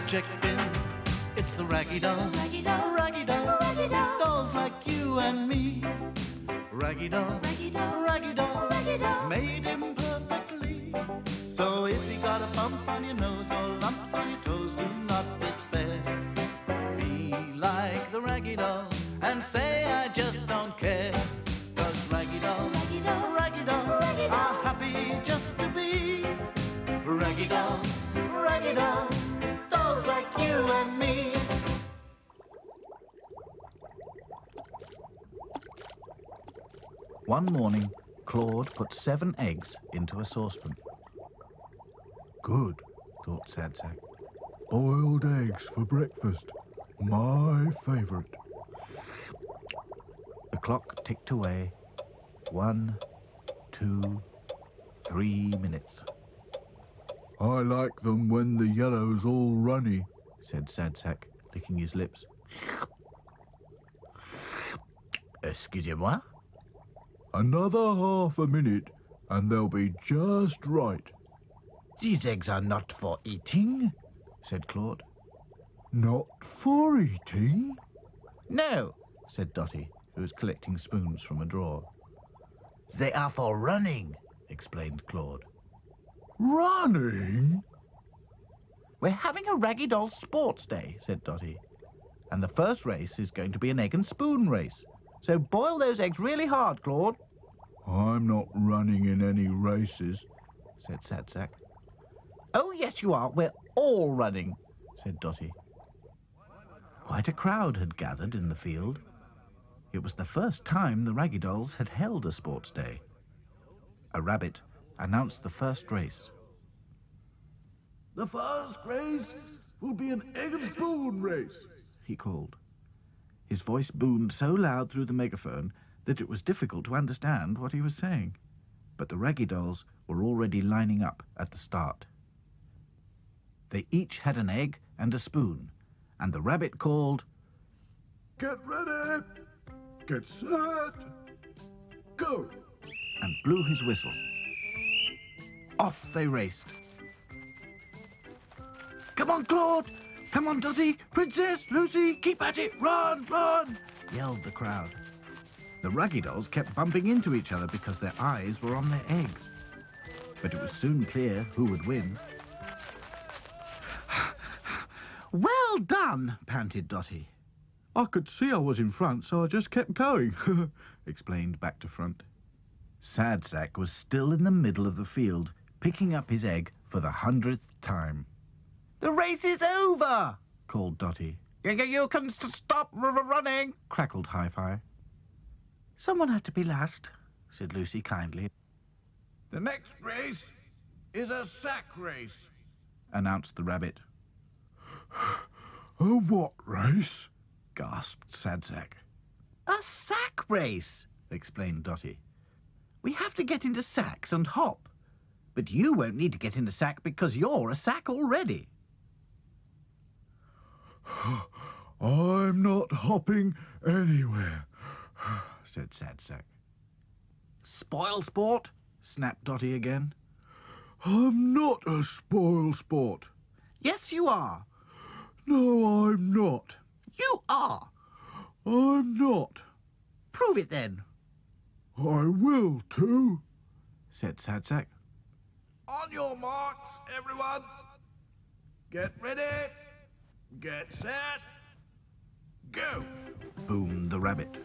checked in. It's the Raggy Dolls. Raggy Dolls. Raggy Dolls. Raggy Dolls. Dolls like you and me. Raggy Dolls. Raggy Dolls. Raggy Dolls. Raggy Dolls. Made him perfectly. So if you got a bump on your nose or lumps on your toes, do not despair. Be like the Raggy Dolls and say I just don't care. 'Cause Raggy Dolls, Raggy Dolls. Raggy Dolls Raggy are Dolls. happy just to be Raggy Dolls, Raggy Dolls, dolls like you and me. One morning, Claude put 7 eggs into a saucepan. Good, thought Sad Sack. Boiled eggs for breakfast. My favourite. The clock ticked away. 1, 2, 3 minutes. I like them when the yellow's all runny. Said Sad Sack, licking his lips. Excusez-moi? Another half a minute and they'll be just right. These eggs are not for eating, said Claude. Not for eating? No, said Dotty, who was collecting spoons from a drawer. They are for running, explained Claude. Running? We're having a Raggy Doll sports day, said Dotty. And the first race is going to be an egg and spoon race. So boil those eggs really hard, Claude. I'm not running in any races, said Sad Sack. Oh, yes, you are. We're all running, said Dotty. Quite a crowd had gathered in the field. It was the first time the Raggy Dolls had held a sports day. A rabbit announced the first race. The first race will be an egg and spoon race, he called. His voice boomed so loud through the megaphone that it was difficult to understand what he was saying. But the Raggy Dolls were already lining up at the start. They each had an egg and a spoon, and the rabbit called, Get ready, get set, go, and blew his whistle. Off they raced. Come on, Claude! Come on, Dotty! Princess! Lucy! Keep at it! Run! Run! Yelled the crowd. The Raggy Dolls kept bumping into each other because their eyes were on their eggs. But it was soon clear who would win. Well done, panted Dotty. I could see I was in front, so I just kept going, explained back to front. Sad Sack was still in the middle of the field, picking up his egg for the 100th time. The race is over, called Dotty. You can stop running, crackled Hi-Fi. Someone had to be last, said Lucy kindly. The next race is a sack race, announced the rabbit. A what race? Gasped Sad Sack. A sack race, explained Dotty. We have to get into sacks and hop. But you won't need to get in a sack because you're a sack already. I'm not hopping anywhere, said Sad Sack. Spoil sport, snapped Dotty again. I'm not a spoil sport. Yes, you are. No, I'm not. You are. I'm not. Prove it then. I will too, said Sad Sack. On your marks, everyone. Get ready. Get set. Go. Boomed the rabbit.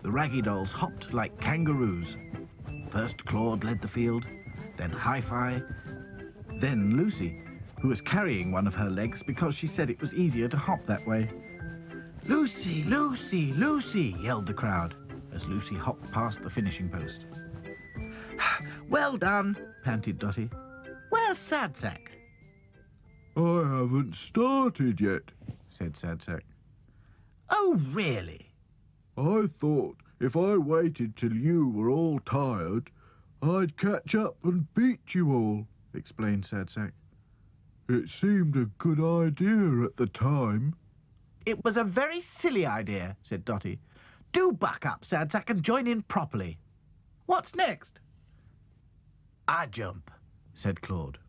The Raggy Dolls hopped like kangaroos. First Claude led the field, then Hi-Fi, then Lucy, who was carrying one of her legs because she said it was easier to hop that way. Lucy, Lucy, Lucy, yelled the crowd as Lucy hopped past the finishing post. Well done, panted Dotty. Where's Sad Sack? I haven't started yet, said Sad Sack. Oh, really? I thought if I waited till you were all tired, I'd catch up and beat you all, explained Sad Sack. It seemed a good idea at the time. It was a very silly idea, said Dotty. Do buck up, Sad Sack, and join in properly. What's next? I jump, said Claude.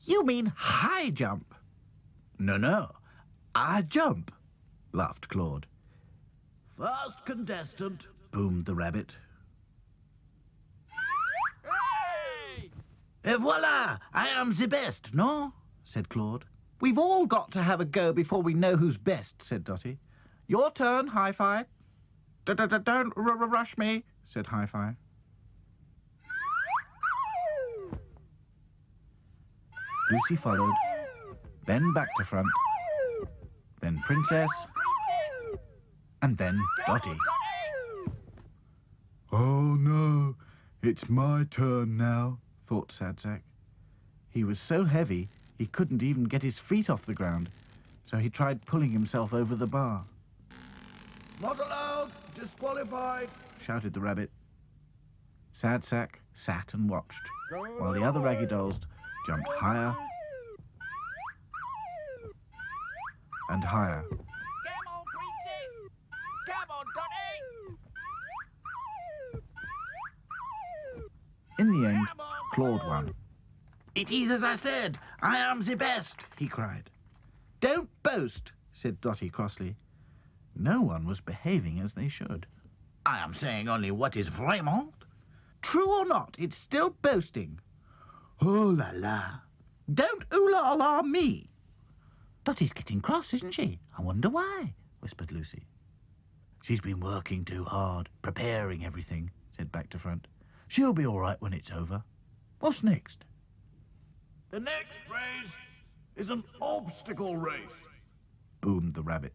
You mean high jump? No, I jump, laughed Claude. First contestant, boomed the rabbit. Et voilà, I am the best, no? Said Claude. We've all got to have a go before we know who's best, said Dotty. Your turn, Hi-Fi. Don't rush me, said Hi-Fi. Lucy followed, then back to front, then Princess, and then Dotty. Oh no, it's my turn now, thought Sad Sack. He was so heavy he couldn't even get his feet off the ground, so he tried pulling himself over the bar. Not allowed! Disqualified! Shouted the rabbit. Sad Sack sat and watched, while the other Raggy Dolls jumped higher and higher. Come on, Princess! Come on, Dotty! In the end, Claude won. It is as I said. I am the best, he cried. Don't boast, said Dotty crossly. No one was behaving as they should. I am saying only what is vraiment. True or not, it's still boasting. Oh la la. Don't ooh-la-la me. Dotty's getting cross, isn't she? I wonder why, whispered Lucy. She's been working too hard, preparing everything, said Back to Front. She'll be all right when it's over. What's next? The next race is an obstacle race, boomed the rabbit.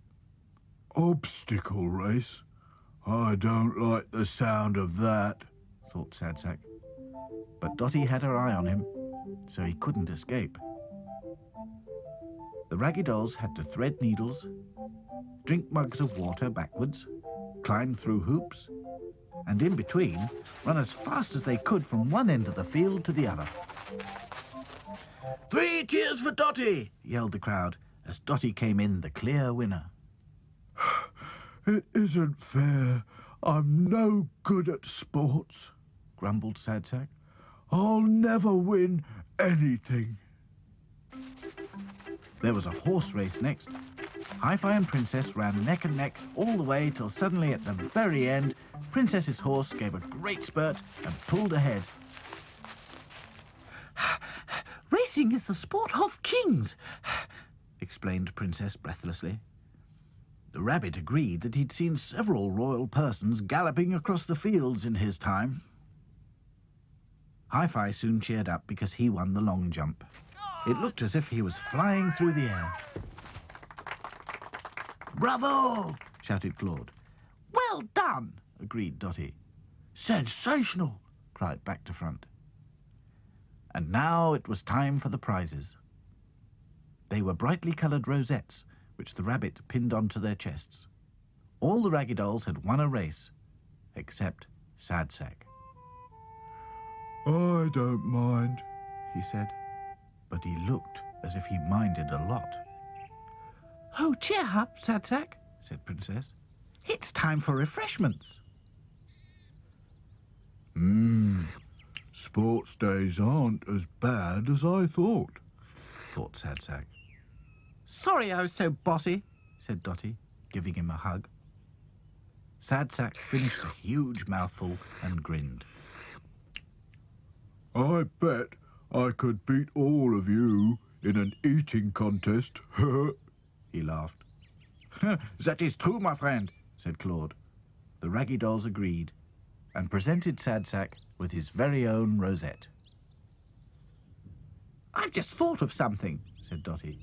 Obstacle race? I don't like the sound of that, thought Sad Sack. But Dotty had her eye on him, so he couldn't escape. The Raggy Dolls had to thread needles, drink mugs of water backwards, climb through hoops, and in between, run as fast as they could from one end of the field to the other. 3 cheers for Dotty, yelled the crowd as Dotty came in the clear winner. It isn't fair. I'm no good at sports, grumbled Sad Sack. I'll never win anything. There was a horse race next. Hi-Fi and Princess ran neck and neck all the way till suddenly at the very end, Princess's horse gave a great spurt and pulled ahead. Racing is the sport of kings, explained Princess breathlessly. The rabbit agreed that he'd seen several royal persons galloping across the fields in his time. Hi-Fi soon cheered up because he won the long jump. It looked as if he was flying through the air. Bravo! Shouted Claude. Well done, agreed Dotty. Sensational! Cried Back to Front. And now it was time for the prizes. They were brightly coloured rosettes, which the rabbit pinned onto their chests. All the Raggy Dolls had won a race, except Sad Sack. I don't mind, he said, but he looked as if he minded a lot. Oh, cheer up, Sad Sack, said Princess. It's time for refreshments. Sports days aren't as bad as I thought Sad Sack. Sorry I was so bossy, said Dotty, giving him a hug. Sad Sack finished a huge mouthful and grinned. I bet I could beat all of you in an eating contest, he laughed. That is true, my friend, said Claude. The Raggy Dolls agreed and presented Sad Sack with his very own rosette. I've just thought of something, said Dotty.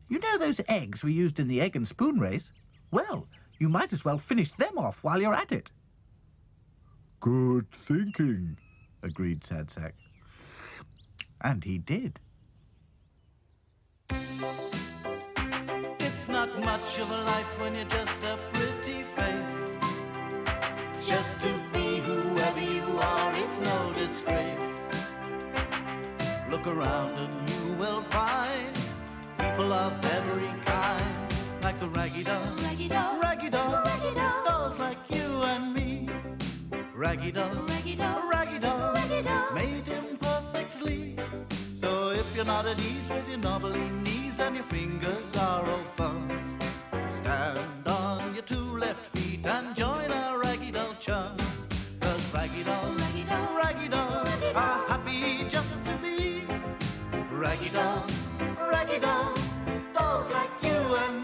You know those eggs we used in the egg and spoon race? Well, you might as well finish them off while you're at it. Good thinking, agreed Sad Sack. And he did. It's not much of a life when you're just a pretty face. Just to be whoever you are is no disgrace. Look around and you will find people of every kind, like the Raggy Doll, Raggy Doll, Raggy Doll, Raggy Dolls. dolls like you and me. Raggy Doll, Raggy Doll, Raggy Doll, Raggy Dolls. made him perfectly. So if you you're not at ease with your knobbly knees and your fingers are all fuzz, stand on your two left feet and join our raggy doll chums. 'Cause raggy dolls, raggy dolls are happy just to be raggy dolls, dolls like you and me.